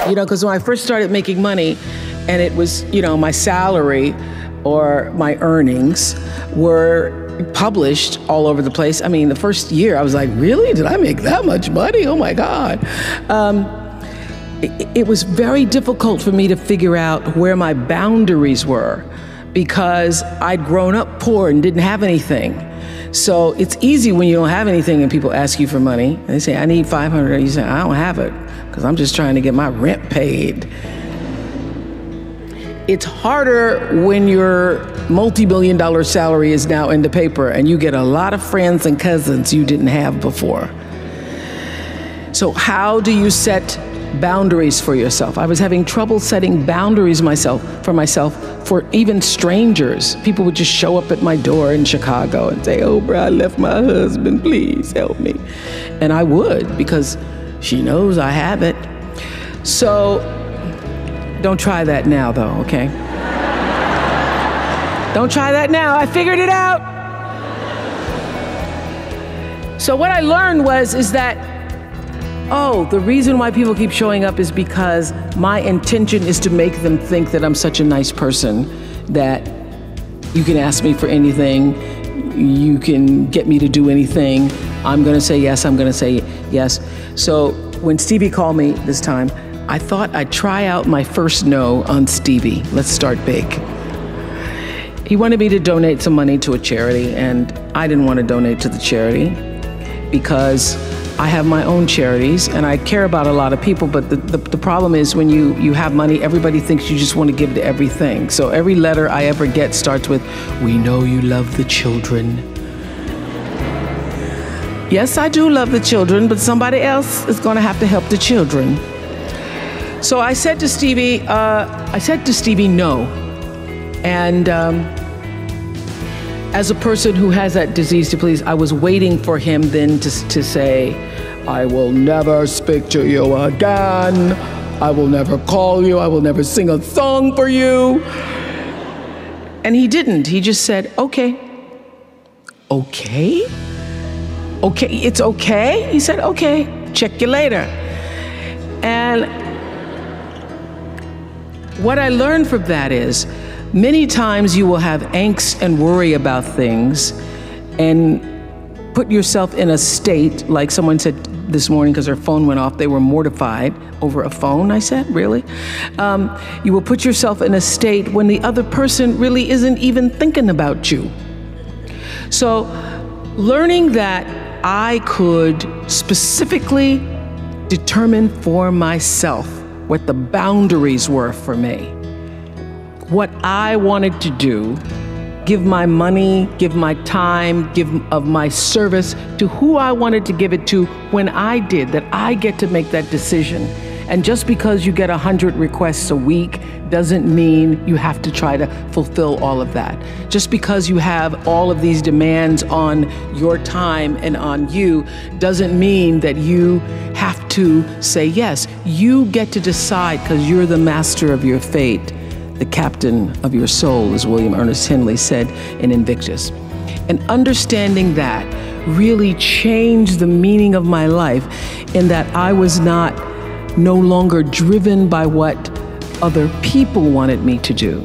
You know, because when I first started making money and it was, you know, my salary or my earnings were published all over the place. I mean, the first year I was like, really? Did I make that much money? Oh my God. It was very difficult for me to figure out where my boundaries were because I'd grown up poor and didn't have anything. So it's easy when you don't have anything and people ask you for money. And they say, I need $500. And you say, I don't have it because I'm just trying to get my rent paid. It's harder when your multi-million-dollar salary is now in the paper and you get a lot of friends and cousins you didn't have before. So how do you set boundaries for yourself? I was having trouble setting boundaries for myself for even strangers. People would just show up at my door in Chicago and say, Oprah, I left my husband, please help me. And I would, because she knows I have it. So don't try that now though, okay? Don't try that now, I figured it out. So what I learned is that, oh, the reason why people keep showing up is because my intention is to make them think that I'm such a nice person that you can ask me for anything, you can get me to do anything, I'm gonna say yes, I'm gonna say yes. So when Stevie called me this time, I thought I'd try out my first no on Stevie. Let's start big. He wanted me to donate some money to a charity, and I didn't want to donate to the charity because I have my own charities and I care about a lot of people, but the problem is when you have money, everybody thinks you just want to give to everything. So every letter I ever get starts with, we know you love the children. Yes, I do love the children, but somebody else is going to have to help the children. So I said to Stevie, no. And as a person who has that disease to please, I was waiting for him then to say, I will never speak to you again. I will never call you. I will never sing a song for you. And he didn't. He just said, okay. Okay? Okay, it's okay? He said, okay, check you later. And what I learned from that is, many times you will have angst and worry about things and put yourself in a state, like someone said this morning because their phone went off, they were mortified over a phone. I said, really? You will put yourself in a state when the other person really isn't even thinking about you. So learning that I could specifically determine for myself what the boundaries were for me, what I wanted to do, give my money, give my time, give of my service to who I wanted to give it to when I did, that I get to make that decision. And just because you get 100 requests a week doesn't mean you have to try to fulfill all of that. Just because you have all of these demands on your time and on you doesn't mean that you have to say yes. You get to decide because you're the master of your fate, the captain of your soul, as William Ernest Henley said in Invictus. And understanding that really changed the meaning of my life in that I was no longer driven by what other people wanted me to do,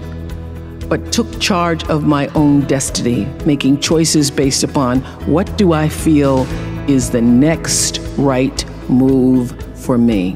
but took charge of my own destiny, making choices based upon what do I feel is the next right move for me.